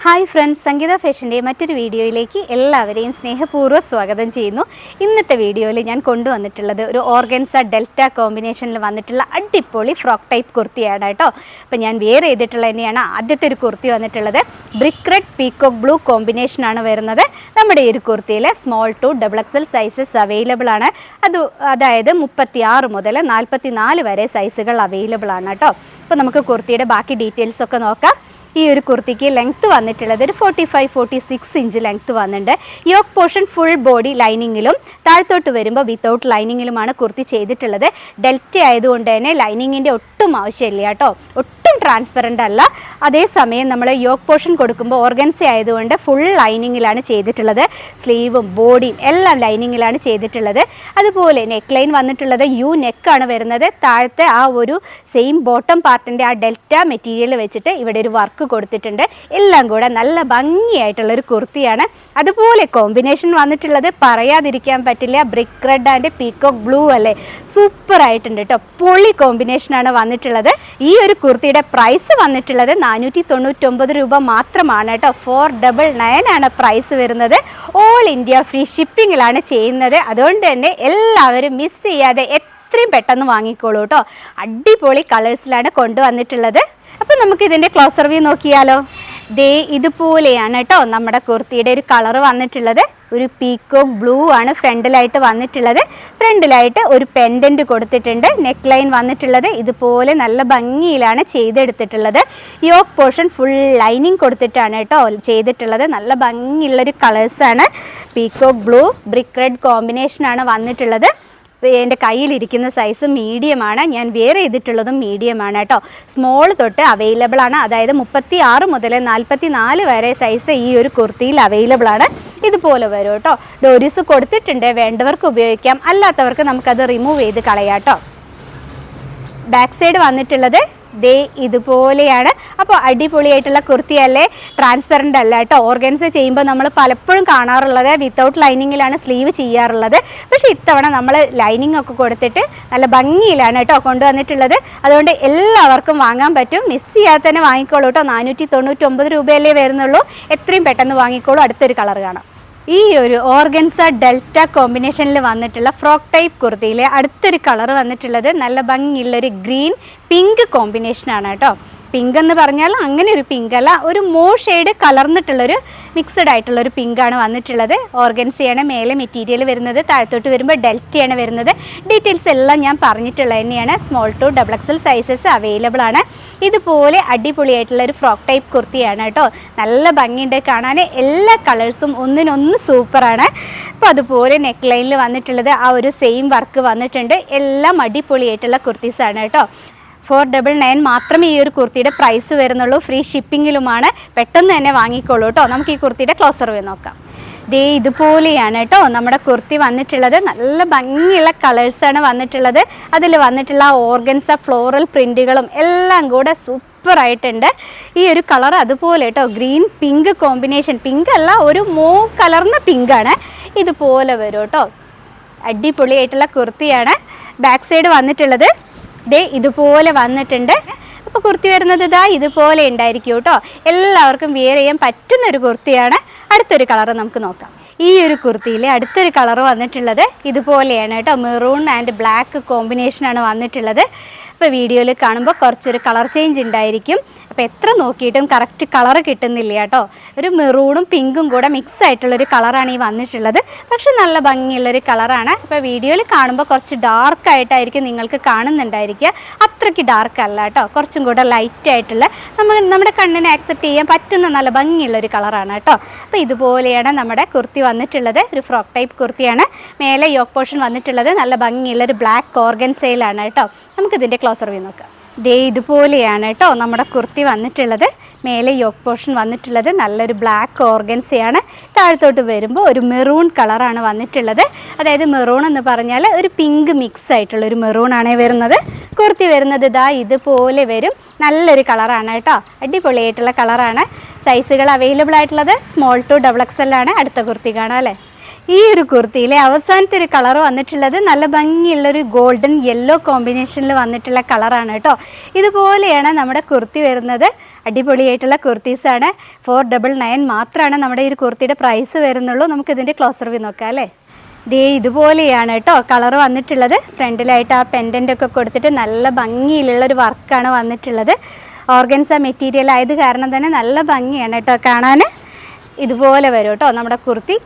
Hi friends, സംഗീത ഫാഷൻ്റെ മറ്റൊരു വീഡിയോയിലേക്ക് എല്ലാവരെയും സ്നേഹപൂർവ്വം സ്വാഗതം ചെയ്യുന്നു. ഇന്നത്തെ വീഡിയോയിൽ ഞാൻ കൊണ്ടുവന്നിട്ടുള്ളത് ഒരു ഓർഗൻസ ഡെൽറ്റ കോമ്പിനേഷനിൽ വന്നിട്ടുള്ള അടിപൊളി ഫ്രോക്ക് ടൈപ്പ് കുർത്തിയാണ് കേട്ടോ. അപ്പോൾ ഞാൻ വെയർ ചെയ്തിട്ടുള്ള തന്നെയാണ് ആദ്യത്തെ ഒരു കുർത്തി വന്നിട്ടുള്ളത്. ബ്രിക്ക് റെഡ് പീക്കോക്ക് ബ്ലൂ കോമ്പിനേഷനാണ് വരുന്നത്. നമ്മുടെ ഈ ഒരു കുർത്തിയിൽ small to XXL sizes available ആണ്. അതായത് 36 മുതൽ 44 വരെ സൈസുകൾ അവൈലബിൾ ആണ് കേട്ടോ. അപ്പോൾ നമുക്ക് കുർത്തിയുടെ ബാക്കി ഡീറ്റെയിൽസ് ഒക്കെ നോക്കാം. ഈ ഒരു കുർത്തിക്ക് ലെങ്ത്ത് വന്നിട്ടുള്ളത് ഒരു 45-46 ഇഞ്ച് ലെങ്ത്ത് വന്നിട്ടുണ്ട്. യോക്ക് പോർഷൻ ഫുൾ ബോഡി ലൈനിങ്ങിലും താഴത്തോട്ട് വരുമ്പോൾ വിത്തൗട്ട് ലൈനിങ്ങിലുമാണ് കുർത്തി ചെയ്തിട്ടുള്ളത്. ഡെൽറ്റ ആയതുകൊണ്ട് തന്നെ ലൈനിങ്ങിൻ്റെ ഒട്ടും ആവശ്യമില്ല കേട്ടോ. ഒട്ടും ട്രാൻസ്പെറൻ്റ് അല്ല. അതേസമയം നമ്മൾ യോക്ക് പോർഷൻ കൊടുക്കുമ്പോൾ ഓർഗൻസ ആയതുകൊണ്ട് ഫുൾ ലൈനിങ്ങിലാണ് ചെയ്തിട്ടുള്ളത്. സ്ലീവും ബോഡിയും എല്ലാം ലൈനിങ്ങിലാണ് ചെയ്തിട്ടുള്ളത്. അതുപോലെ നെക്ക് ലൈൻ വന്നിട്ടുള്ളത് യു നെക്കാണ് വരുന്നത്. താഴത്തെ ആ ഒരു സെയിം ബോട്ടം പാർട്ടിൻ്റെ ആ ഡെൽറ്റ മെറ്റീരിയൽ വെച്ചിട്ട് ഇവിടെ ഒരു വർക്ക് കൊടുത്തിട്ടുണ്ട്. എല്ലാം കൂടെ നല്ല ഭംഗിയായിട്ടുള്ളൊരു കുർത്തിയാണ്. അതുപോലെ കോമ്പിനേഷൻ വന്നിട്ടുള്ളത് പറയാതിരിക്കാൻ പറ്റില്ല. Brick red and peacock blue അല്ലേ, സൂപ്പർ ആയിട്ടുണ്ട് കേട്ടോ. പൊളി കോമ്പിനേഷനാണ് വന്നിട്ടുള്ളത്. ഈ ഒരു കുർത്തിയുടെ പ്രൈസ് വന്നിട്ടുള്ളത് 499 രൂപ മാത്രമാണ് കേട്ടോ. 499 ആണ് പ്രൈസ് വരുന്നത്. ഓൾ ഇന്ത്യ ഫ്രീ ഷിപ്പിങ്ങിലാണ് ചെയ്യുന്നത്. അതുകൊണ്ട് തന്നെ എല്ലാവരും മിസ് ചെയ്യാതെ എത്രയും പെട്ടെന്ന് വാങ്ങിക്കോളൂ കേട്ടോ. അടിപൊളി കളേഴ്സിലാണ് കൊണ്ടുവന്നിട്ടുള്ളത്. അപ്പോൾ നമുക്ക് ഇതിൻ്റെ ക്ലോസർ വ്യൂ നോക്കിയാലോ. ദേ ഇതുപോലെയാണ് കേട്ടോ നമ്മുടെ കുർത്തിയുടെ ഒരു കളർ വന്നിട്ടുള്ളത്. ഒരു പീക്കോക്ക് ബ്ലൂ ആണ് ഫ്രണ്ടിലായിട്ട് വന്നിട്ടുള്ളത്. ഫ്രണ്ടിലായിട്ട് ഒരു പെൻഡൻറ്റ് കൊടുത്തിട്ടുണ്ട്. നെക്ക് ലൈൻ വന്നിട്ടുള്ളത് ഇതുപോലെ നല്ല ഭംഗിയിലാണ് ചെയ്തെടുത്തിട്ടുള്ളത്. യോക്ക് പോർഷൻ ഫുൾ ലൈനിങ് കൊടുത്തിട്ടാണ് കേട്ടോ ചെയ്തിട്ടുള്ളത്. നല്ല ഭംഗിയുള്ളൊരു കളേഴ്സാണ്. പീക്കോക്ക് ബ്ലൂ ബ്രിക്ക് റെഡ് കോമ്പിനേഷനാണ് വന്നിട്ടുള്ളത്. എൻ്റെ കയ്യിലിരിക്കുന്ന സൈസ് മീഡിയമാണ്. ഞാൻ വെയർ ചെയ്തിട്ടുള്ളതും മീഡിയമാണ് കേട്ടോ. സ്മോൾ തൊട്ട് അവൈലബിൾ ആണ്. അതായത് 36 മുതൽ 44 വരെ സൈസ് ഈ ഒരു കുർത്തിയിൽ അവൈലബിൾ ആണ്. ഇതുപോലെ വരും കേട്ടോ. ഡോരീസ് കൊടുത്തിട്ടുണ്ട്. വേണ്ടവർക്ക് ഉപയോഗിക്കാം, അല്ലാത്തവർക്ക് നമുക്കത് റിമൂവ് ചെയ്ത് കളയാം കേട്ടോ. ബാക്ക് സൈഡ് വന്നിട്ടുള്ളത് ദേ ഇതുപോലെയാണ്. അപ്പോൾ അടിപൊളിയായിട്ടുള്ള കുർത്തിയല്ലേ, ട്രാൻസ്പെറൻ്റ് അല്ല കേട്ടോ. ഓർഗൻസ ചെയ്യുമ്പോൾ നമ്മൾ പലപ്പോഴും കാണാറുള്ളത് വിത്തൗട്ട് ലൈനിങ്ങിലാണ് സ്ലീവ് ചെയ്യാറുള്ളത്. പക്ഷേ ഇത്തവണ നമ്മൾ ലൈനിങ് ഒക്കെ കൊടുത്തിട്ട് നല്ല ഭംഗിയിലാണ് കേട്ടോ കൊണ്ടുവന്നിട്ടുള്ളത്. അതുകൊണ്ട് എല്ലാവർക്കും വാങ്ങാൻ പറ്റും. മിസ് ചെയ്യാതെ തന്നെ വാങ്ങിക്കോളൂ കേട്ടോ. 499 രൂപയല്ലേ വരുന്നുള്ളൂ. എത്രയും പെട്ടെന്ന് വാങ്ങിക്കോളൂ. അടുത്തൊരു കളർ കാണാം. ഈ ഒരു ഓർഗൻസ ഡെൽറ്റ കോമ്പിനേഷനിൽ വന്നിട്ടുള്ള ഫ്രോക്ക് ടൈപ്പ് കുർത്തിയിൽ അടുത്തൊരു കളർ വന്നിട്ടുള്ളത് നല്ല ഭംഗിയുള്ളൊരു ഗ്രീൻ പിങ്ക് കോമ്പിനേഷനാണ് കേട്ടോ. പിങ്ക് എന്ന് പറഞ്ഞാൽ അങ്ങനെ ഒരു പിങ്ക് അല്ല, ഒരു ഷെയ്ഡ് കലർന്നിട്ടുള്ളൊരു മിക്സഡ് ആയിട്ടുള്ളൊരു പിങ്കാണ് വന്നിട്ടുള്ളത്. ഓർഗൻസയാണ് മേലെ മെറ്റീരിയൽ വരുന്നത്. താഴത്തോട്ട് വരുമ്പോൾ ഡെൽറ്റയാണ് വരുന്നത്. ഡീറ്റെയിൽസ് എല്ലാം ഞാൻ പറഞ്ഞിട്ടുള്ളത് തന്നെയാണ്. Small to XXL sizes available ആണ്. ഇതുപോലെ അടിപൊളിയായിട്ടുള്ള ഒരു ഫ്രോക്ക് ടൈപ്പ് കുർത്തിയാണ് കേട്ടോ. നല്ല ഭംഗിയുണ്ട് കാണാൻ. എല്ലാ കളേഴ്സും ഒന്നിനൊന്ന് സൂപ്പറാണ്. അപ്പോൾ അതുപോലെ നെക്ക് ലൈനിൽ വന്നിട്ടുള്ളത് ആ ഒരു സെയിം വർക്ക് വന്നിട്ടുണ്ട്. എല്ലാം അടിപൊളിയായിട്ടുള്ള കുർത്തീസാണ് കേട്ടോ. 499 മാത്രമേ ഈ ഒരു കുർത്തിയുടെ പ്രൈസ് വരുന്നുള്ളൂ. ഫ്രീ ഷിപ്പിങ്ങിലുമാണ്. പെട്ടെന്ന് തന്നെ വാങ്ങിക്കോളൂ കേട്ടോ. നമുക്ക് ഈ കുർത്തിയുടെ ക്ലോസർ വ്യൂ നോക്കാം. ദേ ഇതുപോലെയാണ് കേട്ടോ നമ്മുടെ കുർത്തി വന്നിട്ടുള്ളത്. നല്ല ഭംഗിയുള്ള കളേഴ്സാണ് വന്നിട്ടുള്ളത്. അതിൽ വന്നിട്ടുള്ള ഓർഗൻസ ഫ്ലോറൽ പ്രിൻറ്റുകളും എല്ലാം കൂടെ സൂപ്പറായിട്ടുണ്ട്. ഈ ഒരു കളർ അതുപോലെ കേട്ടോ, ഗ്രീൻ പിങ്ക് കോമ്പിനേഷൻ. പിങ്ക് അല്ല, ഒരു കലർന്ന പിങ്കാണ്. ഇതുപോലെ വരും കേട്ടോ. അടിപൊളിയായിട്ടുള്ള കുർത്തിയാണ്. ബാക്ക് സൈഡ് വന്നിട്ടുള്ളത് ദേ ഇതുപോലെ വന്നിട്ടുണ്ട്. അപ്പോൾ കുർത്തി വരുന്നത് ഇതാ ഇതുപോലെ ഉണ്ടായിരിക്കും കേട്ടോ. എല്ലാവർക്കും വെയർ ചെയ്യാൻ പറ്റുന്നൊരു കുർത്തിയാണ്. അടുത്തൊരു കളർ നമുക്ക് നോക്കാം. ഈ ഒരു കുർത്തിയിൽ അടുത്തൊരു കളർ വന്നിട്ടുള്ളത് ഇതുപോലെയാണ് കേട്ടോ. മെറൂൺ ആൻഡ് ബ്ലാക്ക് കോമ്പിനേഷനാണ് വന്നിട്ടുള്ളത്. ഇപ്പോൾ വീഡിയോയിൽ കാണുമ്പോൾ കുറച്ചൊരു കളർ ചേഞ്ച് ഉണ്ടായിരിക്കും. അപ്പോൾ എത്ര നോക്കിയിട്ടും കറക്റ്റ് കളർ കിട്ടുന്നില്ല കേട്ടോ. ഒരു മെറൂണും പിങ്കും കൂടെ മിക്സ് ആയിട്ടുള്ളൊരു കളറാണ് ഈ വന്നിട്ടുള്ളത്. പക്ഷെ നല്ല ഭംഗിയുള്ളൊരു കളറാണ്. ഇപ്പോൾ വീഡിയോയിൽ കാണുമ്പോൾ കുറച്ച് ഡാർക്കായിട്ടായിരിക്കും നിങ്ങൾക്ക് കാണുന്നുണ്ടായിരിക്കുക. അത്രയ്ക്ക് ഡാർക്ക് അല്ല കേട്ടോ. കുറച്ചും കൂടെ ലൈറ്റ് ആയിട്ടുള്ള നമ്മുടെ കണ്ണിനെ ആക്സെപ്റ്റ് ചെയ്യാൻ പറ്റുന്ന നല്ല ഭംഗിയുള്ളൊരു കളറാണ് കേട്ടോ. അപ്പോൾ ഇതുപോലെയാണ് നമ്മുടെ കുർത്തി വന്നിട്ടുള്ളത്. ഒരു ഫ്രോക്ക് ടൈപ്പ് കുർത്തിയാണ്. മേലെ യോക്ക് പോർഷൻ വന്നിട്ടുള്ളത് നല്ല ഭംഗിയുള്ളൊരു ബ്ലാക്ക് ഓർഗൻസയിലാണ് കേട്ടോ. നമുക്കിതിൻ്റെ ക്ലോസർ വ്യൂ നോക്കാം. ദേ ഇതുപോലെയാണ് കേട്ടോ നമ്മുടെ കുർത്തി വന്നിട്ടുള്ളത്. മേലെ യോക്ക് പോർഷൻ വന്നിട്ടുള്ളത് നല്ലൊരു ബ്ലാക്ക് ഓർഗൻസയാണ്. താഴത്തോട്ട് വരുമ്പോൾ ഒരു മെറൂൺ കളറാണ് വന്നിട്ടുള്ളത്. അതായത് മെറൂൺ എന്ന് പറഞ്ഞാൽ ഒരു പിങ്ക് മിക്സ് ആയിട്ടുള്ളൊരു മെറൂണാണ് വരുന്നത്. കുർത്തി വരുന്നത് ഇതാ ഇതുപോലെ വരും. നല്ലൊരു കളറാണ് കേട്ടോ. അടിപൊളിയായിട്ടുള്ള കളറാണ്. സൈസുകൾ അവൈലബിൾ ആയിട്ടുള്ളത് സ്മോൾ ടു XXL ആണ്. അടുത്ത കുർത്തി കാണാം അല്ലേ. ഈ ഒരു കുർത്തിയിലെ അവസാനത്തെ ഒരു കളർ വന്നിട്ടുള്ളത് നല്ല ഭംഗിയുള്ളൊരു ഗോൾഡൻ യെല്ലോ കോമ്പിനേഷനിൽ വന്നിട്ടുള്ള കളറാണ് കേട്ടോ. ഇതുപോലെയാണ് നമ്മുടെ കുർത്തി വരുന്നത്. അടിപൊളിയായിട്ടുള്ള കുർത്തീസാണ്. 499 മാത്രമാണ് നമ്മുടെ ഈ ഒരു കുർത്തിയുടെ പ്രൈസ് വരുന്നുള്ളൂ. നമുക്കിതിൻ്റെ ക്ലോസർ വ്യൂ നോക്കാം അല്ലേ. ദേ ഇതുപോലെയാണ് കേട്ടോ കളർ വന്നിട്ടുള്ളത്. ഫ്രണ്ടിലായിട്ട് ആ പെൻഡൻ്റൊക്കെ കൊടുത്തിട്ട് നല്ല ഭംഗിയിലുള്ളൊരു വർക്കാണ് വന്നിട്ടുള്ളത്. ഓർഗൻസ മെറ്റീരിയൽ ആയത് കാരണം തന്നെ നല്ല ഭംഗിയാണ് കേട്ടോ കാണാൻ. ഇതുപോലെ വരും കേട്ടോ നമ്മുടെ kurti.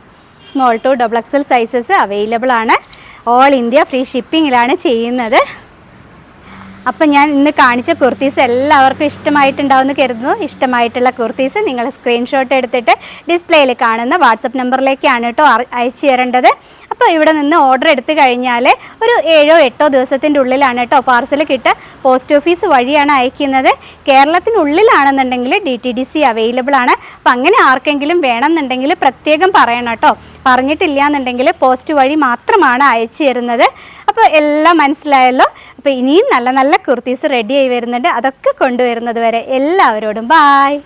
Small to XXL sizes available ആണ്. ഓൾ ഇന്ത്യ ഫ്രീ ഷിപ്പിങ്ങിലാണ് ചെയ്യുന്നത്. അപ്പം ഞാൻ ഇന്ന് കാണിച്ച കുർത്തീസ് എല്ലാവർക്കും ഇഷ്ടമായിട്ടുണ്ടാവുമെന്ന് കരുതുന്നു. ഇഷ്ടമായിട്ടുള്ള കുർത്തീസ് നിങ്ങൾ സ്ക്രീൻഷോട്ട് എടുത്തിട്ട് ഡിസ്പ്ലേയിൽ കാണുന്ന വാട്സപ്പ് നമ്പറിലേക്കാണ് കേട്ടോ അയച്ചു തരേണ്ടത്. അപ്പോൾ ഇവിടെ നിന്ന് ഓർഡർ എടുത്തു കഴിഞ്ഞാൽ ഒരു 7-8 ദിവസത്തിൻ്റെ ഉള്ളിലാണ് കേട്ടോ പാർസൽ കിട്ടുക. പോസ്റ്റ് ഓഫീസ് വഴിയാണ് അയക്കുന്നത്. കേരളത്തിനുള്ളിലാണെന്നുണ്ടെങ്കിൽ DTDC അവൈലബിൾ ആണ്. അപ്പം അങ്ങനെ ആർക്കെങ്കിലും വേണമെന്നുണ്ടെങ്കിൽ പ്രത്യേകം പറയണം കേട്ടോ. പറഞ്ഞിട്ടില്ല എന്നുണ്ടെങ്കിൽ പോസ്റ്റ് വഴി മാത്രമാണ് അയച്ചു തരുന്നത്. അപ്പോൾ എല്ലാം മനസ്സിലായല്ലോ. അപ്പോൾ ഇനിയും നല്ല നല്ല കുർത്തീസ് റെഡി ആയി വരുന്നുണ്ട്. അതൊക്കെ കൊണ്ടുവരുന്നത് വരെ എല്ലാവരോടും ബായ്.